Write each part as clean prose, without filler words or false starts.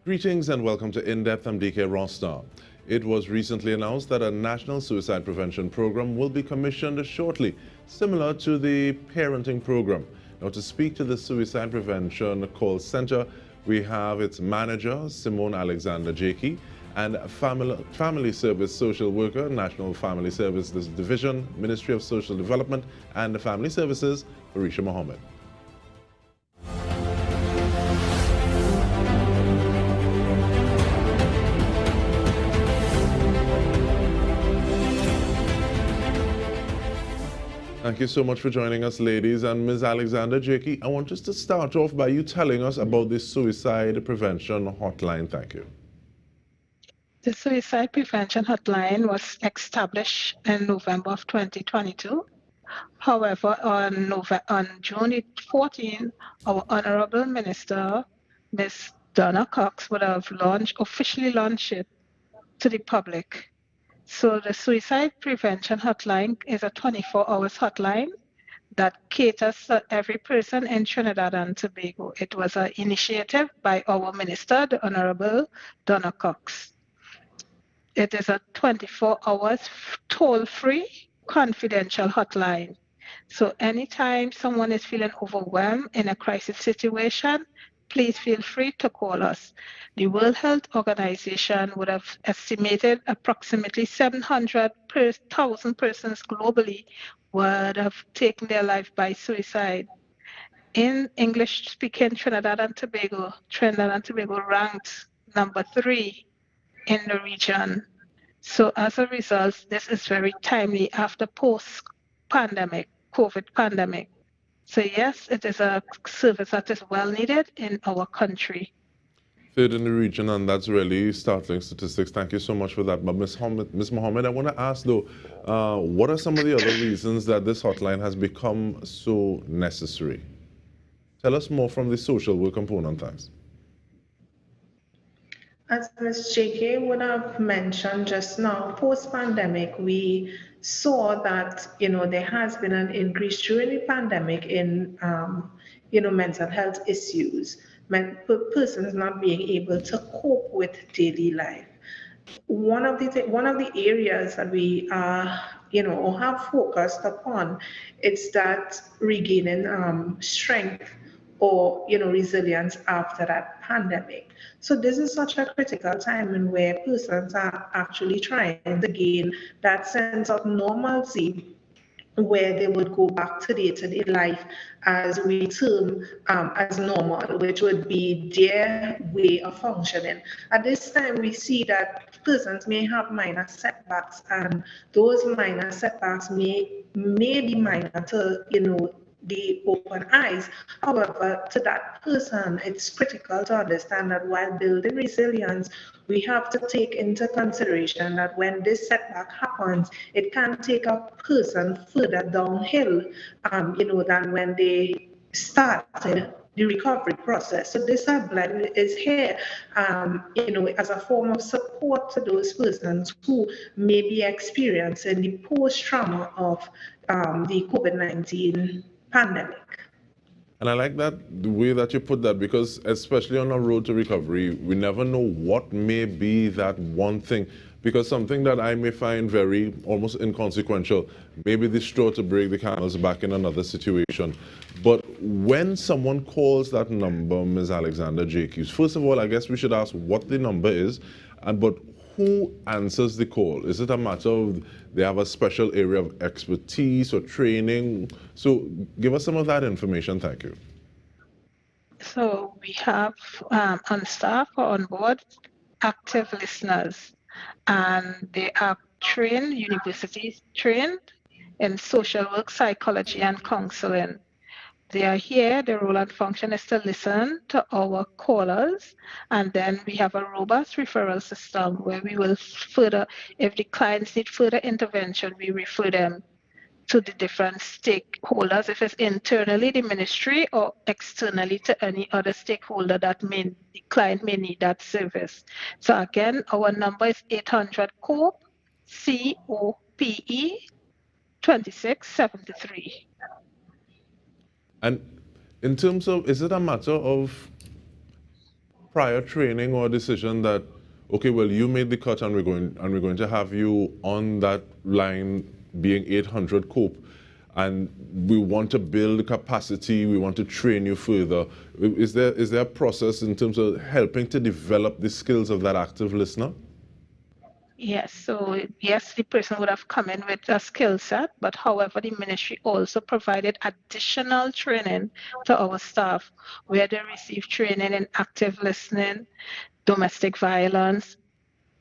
Greetings and welcome to In-Depth. I'm Dike Rostant. It was recently announced that a national suicide prevention program will be commissioned shortly, similar to the parenting program. Now, to speak to the Suicide Prevention Call Center, we have its manager, Simone Alexander-Jakie, and Family Service Social Worker, National Family Services Division, Ministry of Social Development and Family Services, Farisha Mohammed. Thank you so much for joining us, ladies. And Ms. Alexander-Jakie, I want us to start off by you telling us about the Suicide Prevention Hotline. Thank you. The Suicide Prevention Hotline was established in November of 2022. However, on June 14, our Honorable Minister, Ms. Donna Cox, would have officially launched it to the public. So the Suicide Prevention Hotline is a 24-hour hotline that caters to every person in Trinidad and Tobago. It was an initiative by our minister, the Honorable Donna Cox. It is a 24 hours toll-free confidential hotline. So anytime someone is feeling overwhelmed in a crisis situation, please feel free to call us. The World Health Organization would have estimated approximately 700,000 persons globally would have taken their life by suicide. In English-speaking Trinidad and Tobago ranked number 3 in the region. So as a result, this is very timely after post-pandemic, COVID pandemic. So yes, it is a service that is well needed in our country. Third in the region, and that's really startling statistics. Thank you so much for that. But Ms. Mohammed, I want to ask though, what are some of the other reasons that this hotline has become so necessary? Tell us more from the social work component, thanks. As Ms. JK would have mentioned just now, post-pandemic, we saw that, there has been an increase during the pandemic in, mental health issues, persons not being able to cope with daily life. One of the areas that we have focused upon is that regaining strength or resilience after that pandemic. So this is such a critical time in where persons are actually trying to gain that sense of normalcy, where they would go back to day-to-day life as we term as normal, which would be their way of functioning. At this time, we see that persons may have minor setbacks, and those minor setbacks may be minor to the open eyes. However, to that person, it's critical to understand that while building resilience, we have to take into consideration that when this setback happens, it can take a person further downhill, than when they started the recovery process. So this hotline is here, as a form of support to those persons who may be experiencing the post-trauma of the COVID-19 pandemic. And I like that, the way that you put that, because especially on a road to recovery, we never know what may be that one thing. Because something that I may find very almost inconsequential, maybe the straw to break the camel's back in another situation. But when someone calls that number, Ms. Alexander-Jakie, first of all, I guess we should ask what the number is, but who answers the call? Is it a matter of they have a special area of expertise or training? So give us some of that information, thank you. So we have on staff or on board active listeners, and they are university trained in social work, psychology, and counseling. They are here, their role and function is to listen to our callers, and then we have a robust referral system where we will if the clients need further intervention, we refer them to the different stakeholders, if it's internally the ministry or externally to any other stakeholder that the client may need that service. So again, our number is 800 COPE, COPE 2673. And in terms of, is it a matter of prior training or decision that, okay, well, you made the cut and we're going to have you on that line being 800 cope, and we want to build capacity, we want to train you further. Is there a process in terms of helping to develop the skills of that active listener? Yes, so yes, the person would have come in with a skill set, but however, the ministry also provided additional training to our staff where they receive training in active listening, domestic violence,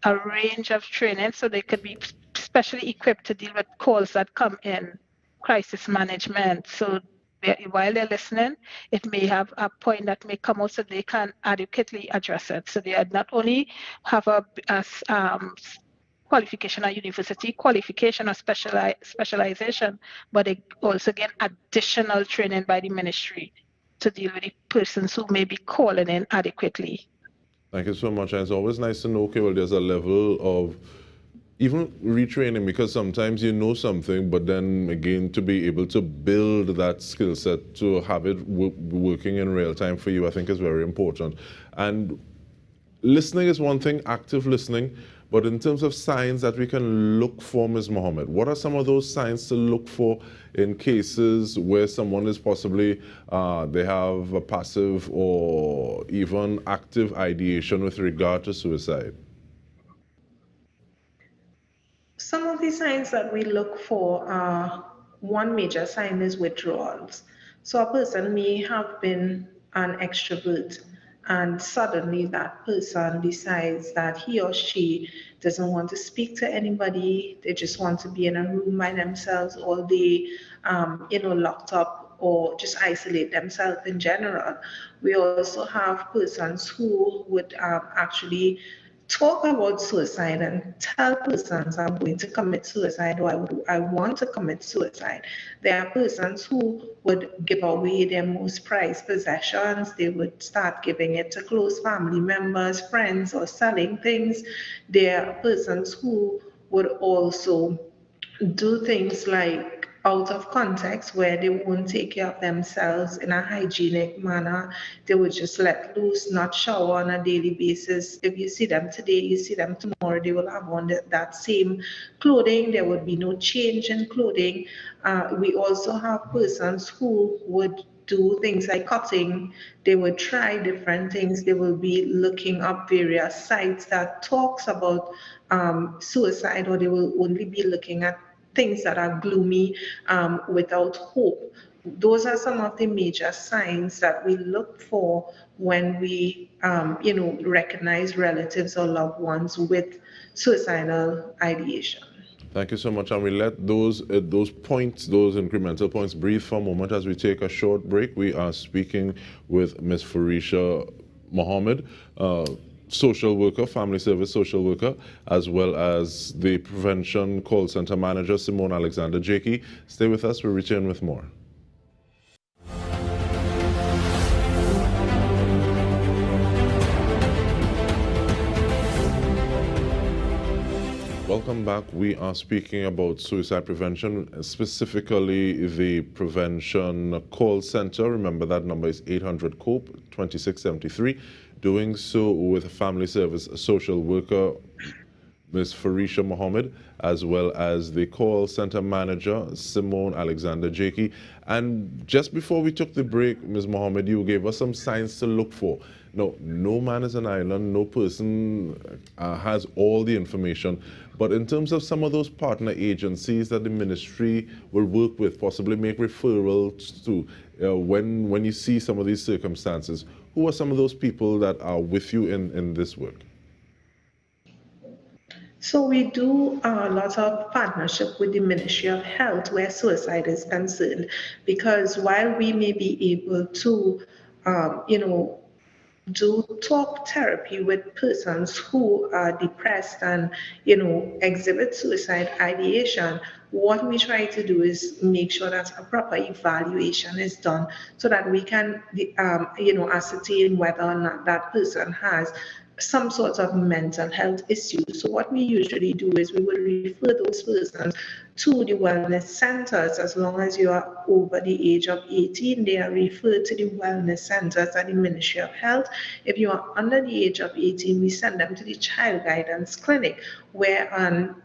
a range of training so they could be specially equipped to deal with calls that come in, crisis management. So while they're listening, it may have a point that may come out so they can adequately address it. So they not only have a qualification or university qualification or specialization, but they also get additional training by the ministry to deal with the persons who may be calling in adequately. Thank you so much. And it's always nice to know, okay, well, there's a level of even retraining, because sometimes you know something, but then again, to be able to build that skill set, to have it working in real time for you, I think is very important. And listening is one thing, active listening, but in terms of signs that we can look for, Ms. Mohammed, what are some of those signs to look for in cases where someone is possibly, they have a passive or even active ideation with regard to suicide? Some of the signs that we look for are, one major sign is withdrawals. So a person may have been an extrovert and suddenly that person decides that he or she doesn't want to speak to anybody. They just want to be in a room by themselves all day, locked up, or just isolate themselves in general. We also have persons who would actually talk about suicide and tell persons I'm going to commit suicide, or I want to commit suicide. There are persons who would give away their most prized possessions. They would start giving it to close family members, friends, or selling things. There are persons who would also do things like out of context where they won't take care of themselves in a hygienic manner. They would just let loose, not shower on a daily basis. If you see them today, you see them tomorrow, they will have on that same clothing. There would be no change in clothing. We also have persons who would do things like cutting. They would try different things. They will be looking up various sites that talks about suicide, or they will only be looking at things that are gloomy, without hope. Those are some of the major signs that we look for when we, recognize relatives or loved ones with suicidal ideation. Thank you so much. And we let those points, those incremental points, breathe for a moment as we take a short break. We are speaking with Ms. Farisha Mohammed, social worker, family service social worker, as well as the prevention call center manager, Simone Alexander-Jakie. Stay with us. We'll return with more. Welcome back. We are speaking about suicide prevention, specifically the prevention call center. Remember that number is 800 COPE 2673. Doing so with a family service social worker, Ms. Farisha Mohammed, as well as the call center manager, Simone Alexander-Jakie. And just before we took the break, Ms. Mohammed, you gave us some signs to look for. No man is an island, no person has all the information. But in terms of some of those partner agencies that the ministry will work with, possibly make referrals to, when you see some of these circumstances, who are some of those people that are with you in this work? So we do a lot of partnership with the Ministry of Health where suicide is concerned, because while we may be able to, do talk therapy with persons who are depressed and exhibit suicide ideation, what we try to do is make sure that a proper evaluation is done so that we can, ascertain whether or not that person has some sort of mental health issue. So what we usually do is we will refer those persons to the wellness centers. As long as you are over the age of 18, they are referred to the wellness centers at the Ministry of Health. If you are under the age of 18, we send them to the Child Guidance Clinic, where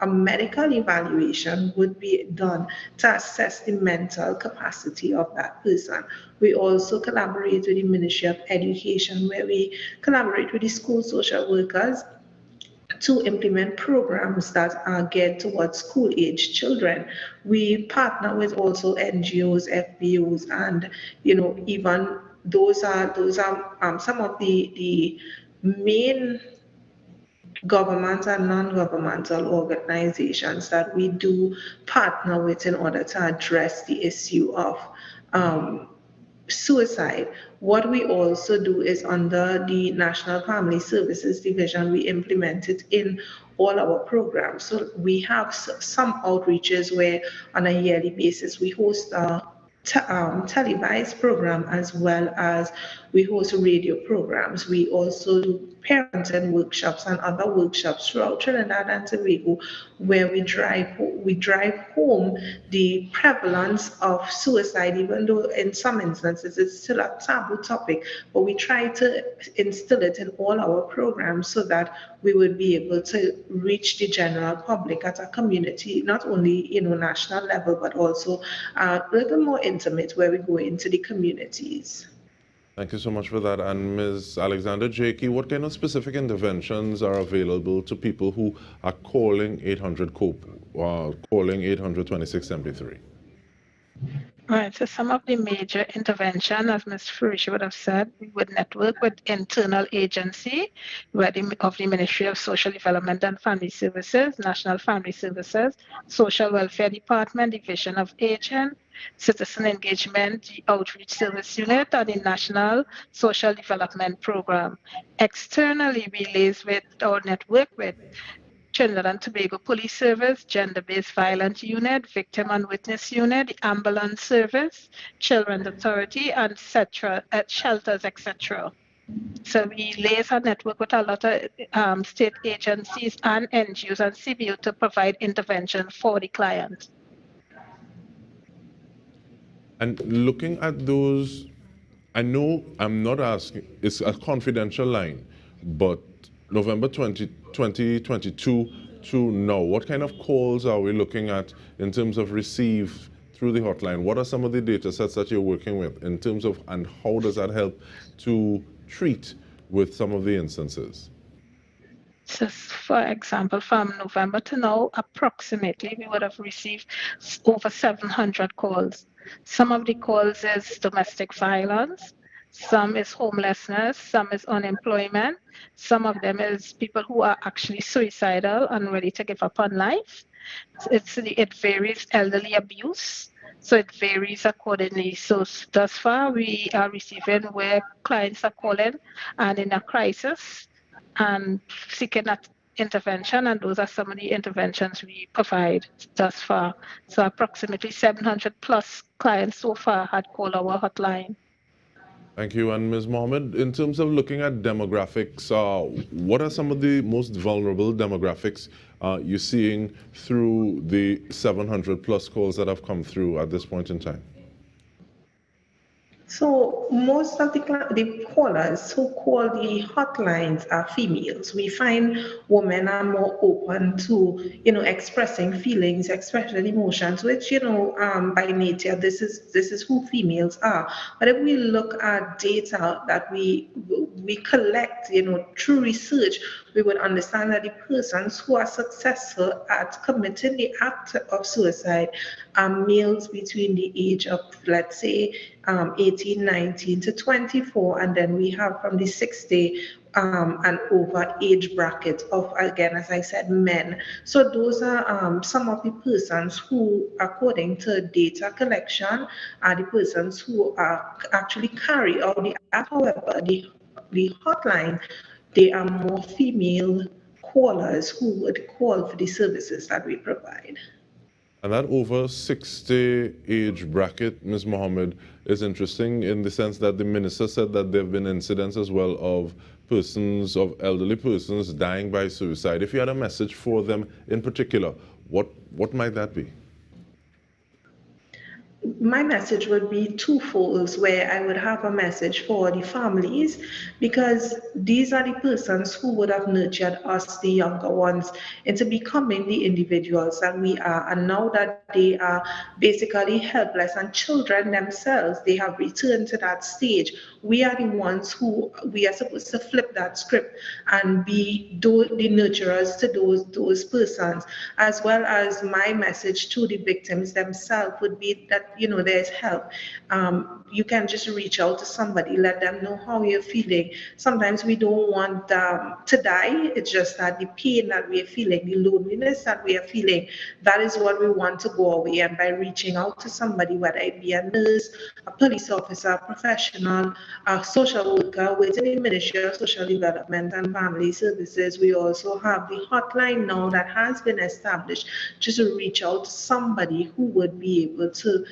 a medical evaluation would be done to assess the mental capacity of that person. We also collaborate with the Ministry of Education, where we collaborate with the school social workers to implement programs that are geared towards school age children. We partner with also NGOs, FBOs, and even those are some of the main government and non-governmental organizations that we do partner with in order to address the issue of suicide. What we also do is under the National Family Services Division, we implement it in all our programs. So we have some outreaches where on a yearly basis we host a televised program, as well as we host radio programs. We also do parenting workshops and other workshops throughout Trinidad and Tobago, where we drive home the prevalence of suicide, even though in some instances it's still a taboo topic, but we try to instill it in all our programs so that we would be able to reach the general public at a community, not only national level, but also a little more intimate, where we go into the communities. Thank you so much for that. And Ms. Alexander-Jakie, what kind of specific interventions are available to people who are calling 800 COPE, calling 800-2673? Right, so some of the major intervention, as Ms. Farisha would have said, we would network with internal agency of the Ministry of Social Development and Family Services, National Family Services, Social Welfare Department, Division of Aging, Citizen Engagement, the Outreach Service Unit, and the National Social Development Program. Externally, we liaise with or network with Trinidad and Tobago Police Service, Gender-Based Violence Unit, Victim and Witness Unit, the Ambulance Service, Children's Authority, and shelters, etc. So we liaise our network with a lot of state agencies and NGOs and CBO to provide intervention for the client. And looking at those, I know I'm not asking, it's a confidential line, but November 2022 to now, what kind of calls are we looking at in terms of receive through the hotline? What are some of the data sets that you're working with in terms of, and how does that help to treat with some of the instances? So, for example, from November to now, approximately, we would have received over 700 calls. Some of the calls is domestic violence, some is homelessness, some is unemployment, some of them is people who are actually suicidal and ready to give up on life. It varies. Elderly abuse, so it varies accordingly. So thus far, we are receiving where clients are calling and in a crisis and seeking that intervention, and those are some of the interventions we provide thus far. So approximately 700 plus clients so far had called our hotline. Thank you. And Ms. Mohammed, in terms of looking at demographics, what are some of the most vulnerable demographics you're seeing through the 700 plus calls that have come through at this point in time? So most of the callers who call the hotlines are females. We find women are more open to, expressing feelings, expressing emotions, which, by nature, this is who females are. But if we look at data that we collect, through research, we would understand that the persons who are successful at committing the act of suicide are males between the age of, let's say, 18, 19 to 24, and then we have from the 60 and over age bracket of, again, as I said, men. So those are some of the persons who, according to data collection, are the persons who are actually carry out the act. However, the hotline, they are more female callers who would call for the services that we provide. And that over 60 age bracket, Ms. Mohammed, is interesting in the sense that the minister said that there have been incidents as well of persons, of elderly persons dying by suicide. If you had a message for them in particular, what might that be? My message would be twofold, where I would have a message for the families, because these are the persons who would have nurtured us, the younger ones, into becoming the individuals that we are. And now that they are basically helpless and children themselves, they have returned to that stage. We are the ones who we are supposed to flip that script and be the nurturers to those persons, as well as my message to the victims themselves would be that there's help. You can just reach out to somebody, let them know how you're feeling. Sometimes we don't want to die. It's just that the pain that we're feeling, the loneliness that we are feeling, that is what we want to go away. And by reaching out to somebody, whether it be a nurse, a police officer, a professional, a social worker within the Ministry of Social Development and Family Services, we also have the hotline now that has been established just to reach out to somebody who would be able to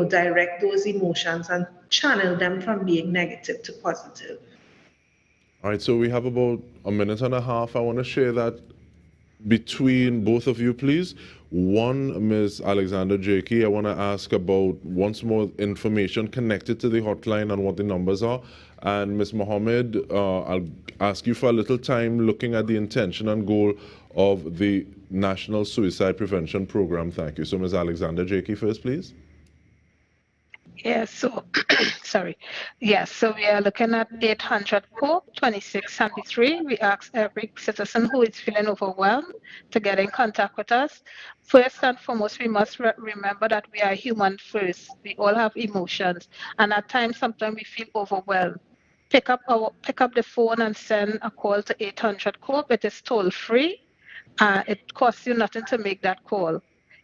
direct those emotions and channel them from being negative to positive. All right, so we have about a minute and a half. I want to share that between both of you, please. One, Ms. Alexander-Jakie, I want to ask about once more information connected to the hotline and what the numbers are. And Ms. Mohammed, I'll ask you for a little time looking at the intention and goal of the National Suicide Prevention Program. Thank you. So Ms. Alexander-Jakie first, please. Yes, so sorry. Yes, so we are looking at 800 COPE 2673. We ask every citizen who is feeling overwhelmed to get in contact with us. First and foremost, we must remember that we are human first. We all have emotions, and at times, sometimes we feel overwhelmed. Pick up the phone and send a call to 800 COPE. It is toll free. It costs you nothing to make that call.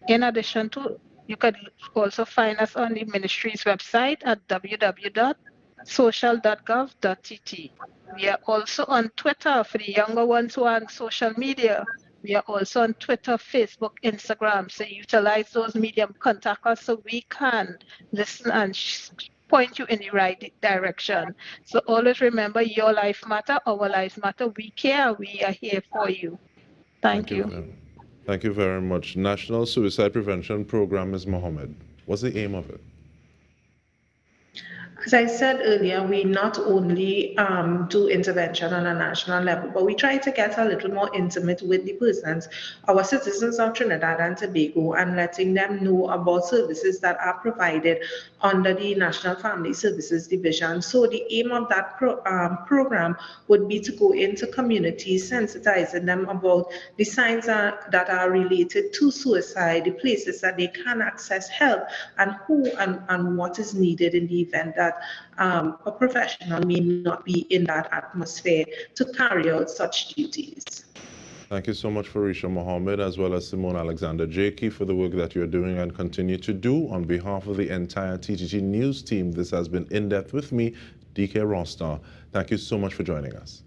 In addition to, you could also find us on the ministry's website at www.social.gov.tt. We are also on Twitter for the younger ones who are on social media. We are also on Twitter, Facebook, Instagram. So utilize those medium, contact us so we can listen and point you in the right direction. So always remember, your life matter, our lives matter. We care. We are here for you. Thank you. Thank you very much. National Suicide Prevention Program, Ms. Mohammed. What's the aim of it? As I said earlier, we not only do intervention on a national level, but we try to get a little more intimate with the persons, our citizens of Trinidad and Tobago, and letting them know about services that are provided under the National Family Services Division. So the aim of that program would be to go into communities, sensitizing them about the signs that are related to suicide, the places that they can access help, and who and what is needed in the event that a professional may not be in that atmosphere to carry out such duties. Thank you so much, Farisha Mohammed, as well as Simone Alexander-Jakie, for the work that you're doing and continue to do. On behalf of the entire TTG News team, this has been In Depth with me, Dike Rostant. Thank you so much for joining us.